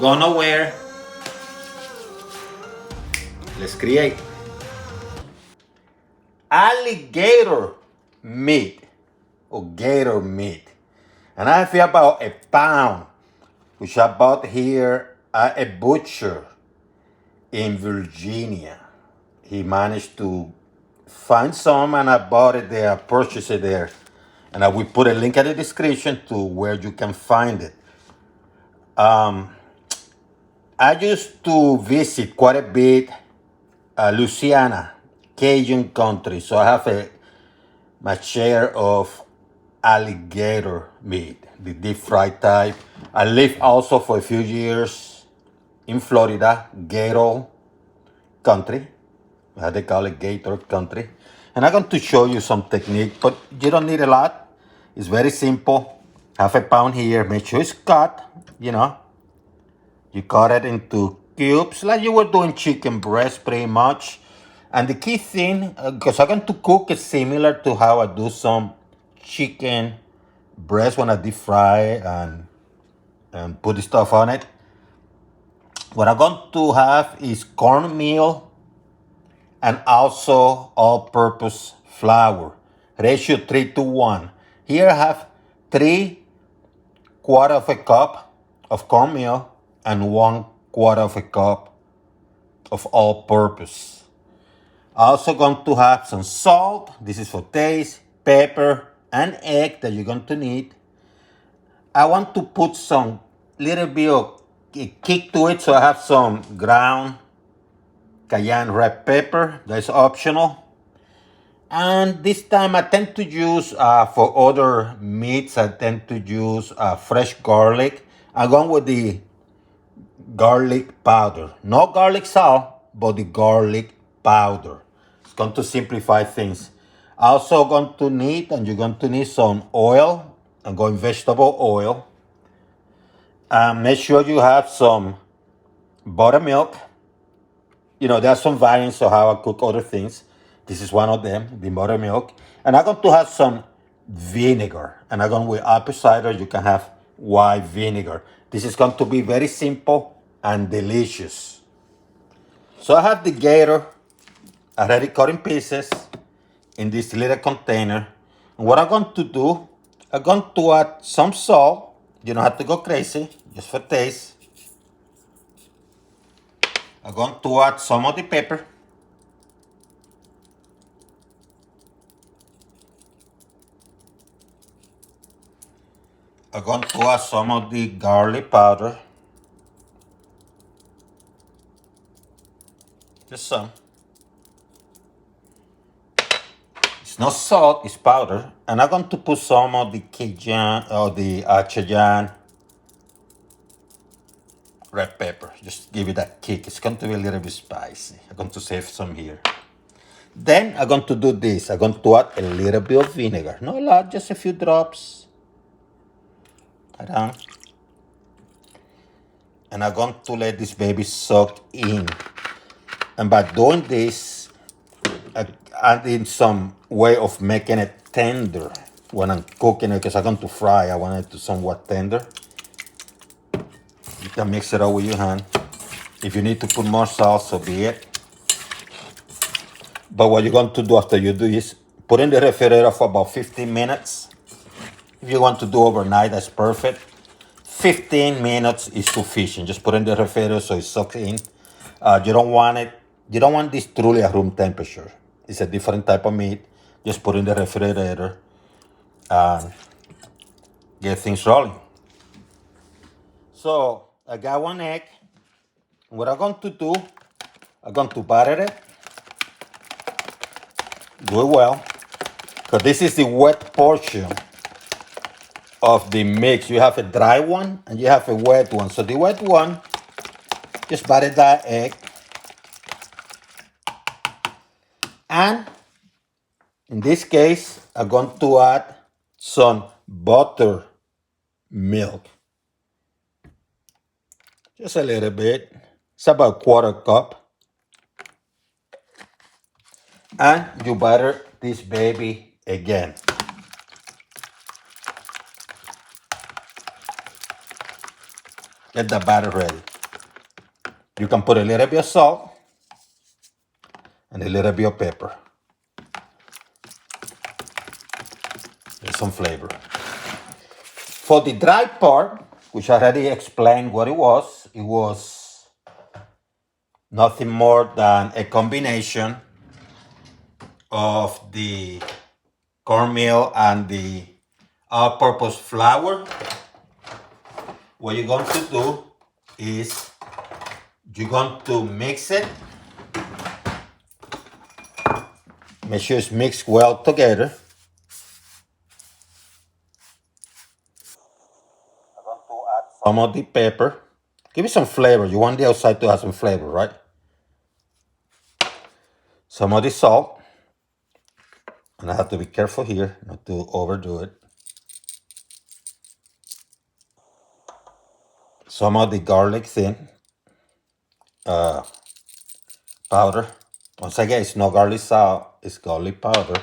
go nowhere. Let's create alligator meat or gator meat. And I have about a pound, which I bought here at a butcher in Virginia. He managed to find some and I bought it there, I purchased it there. And I will put a link in the description to where you can find it. I used to visit quite a bit Louisiana, Cajun Country. So I have my share of alligator meat, the deep fried type. I lived also for a few years in Florida, Gator Country. How they call it, Gator Country. And I'm going to show you some technique, but you don't need a lot. It's very simple. Half a pound here. Make sure it's cut, you know. You cut it into cubes like you were doing chicken breast pretty much. And the key thing, because I'm going to cook it similar to how I do some chicken breast when I deep fry it and put the stuff on it. What I'm going to have is cornmeal and also all-purpose flour. Ratio 3-to-1. Here I have 3/4 of a cup of cornmeal and 1/4 of a cup of all-purpose. Also going to have some salt. This is for taste, pepper, and egg that you're going to need. I want to put some little bit of kick to it, so I have some ground cayenne red pepper. That's optional. And this time I tend to use, for other meats, I tend to use fresh garlic. I'm going with the garlic powder. No garlic salt, but the garlic powder. It's going to simplify things. Also going to need, and you're going to need some oil. I'm going vegetable oil. Make sure you have some buttermilk. You know, there are some variants of how I cook other things. This is one of them, the buttermilk. And I'm going to have some vinegar. And I'm going with apple cider. You can have white vinegar. This is going to be very simple and delicious. So I have the gator already cut in pieces in this little container. And what I'm going to do, I'm going to add some salt. You don't have to go crazy, just for taste. I'm going to add some of the pepper. I'm going to add some of the garlic powder. Just some. It's not salt, it's powder. And I'm going to put some of the Cajun or the Cajun red pepper. Just give it that kick. It's going to be a little bit spicy. I'm going to save some here. Then I'm going to do this. I'm going to add a little bit of vinegar. Not a lot, just a few drops. Ta-da. And I'm going to let this baby soak in. And by doing this, I'm adding some way of making it tender when I'm cooking it, because I'm going to fry. I want it to somewhat tender. You can mix it up with your hand. If you need to put more salt, so be it. But what you're going to do after you do is put in the refrigerator for about 15 minutes. If you want to do overnight, that's perfect. 15 minutes is sufficient. Just put in the refrigerator so it soaks in. You don't want this truly at room temperature. It's a different type of meat. Just put in the refrigerator and get things rolling. So I got one egg. What I'm going to do, I'm going to batter it. Do it well. Because this is the wet portion of the mix. You have a dry one and you have a wet one. So the wet one, just batter that egg. And in this case, I'm going to add some buttermilk. Just a little bit. It's about 1/4 cup. And you batter this baby again. Get the batter ready. You can put a little bit of salt and a little bit of pepper. There's some flavor. For the dry part, which I already explained what it was nothing more than a combination of the cornmeal and the all-purpose flour. What you're going to do is you're going to mix it. Make sure it's mixed well together. I'm going to add some of the pepper. Give it some flavor. You want the outside to have some flavor, right? Some of the salt. And I have to be careful here not to overdo it. Some of the garlic thin powder. Once again, it's not garlic salt, it's garlic powder.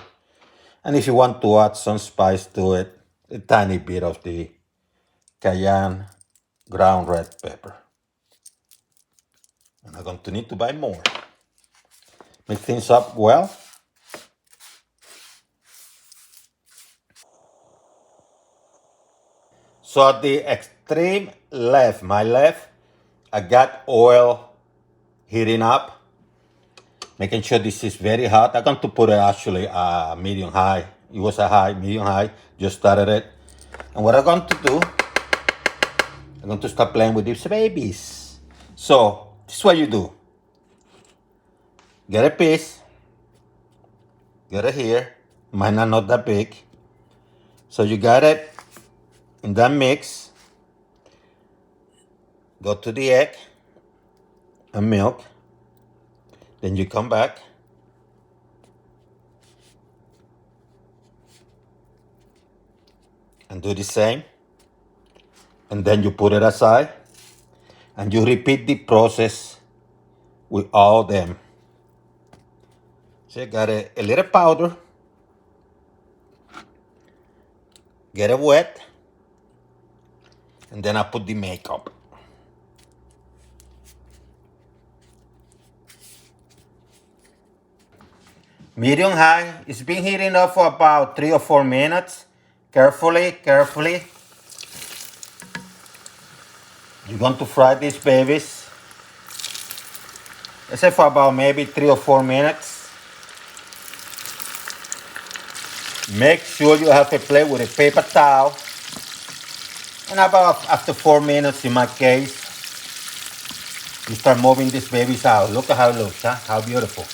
And if you want to add some spice to it, a tiny bit of the cayenne ground red pepper. And I'm going to need to buy more. Mix things up well. So at the extreme left, my left, I got oil heating up. Making sure this is very hot. I'm going to put it actually medium high. It was a high, medium high. Just started it. And what I'm going to do, I'm going to start playing with these babies. So this is what you do. Get a piece. Get it here. Mine are not that big. So you got it in that mix. Go to the egg and milk. Then you come back. And do the same. And then you put it aside. And you repeat the process with all of them. So you got a little powder. Get it wet. And then I put the makeup. Medium high. It's been heating up for about 3 or 4 minutes. Carefully, carefully. You're going to fry these babies. Let's say for about maybe 3 or 4 minutes. Make sure you have a plate with a paper towel. And about after 4 minutes, in my case, you start moving these babies out. Look at how it looks, huh? How beautiful.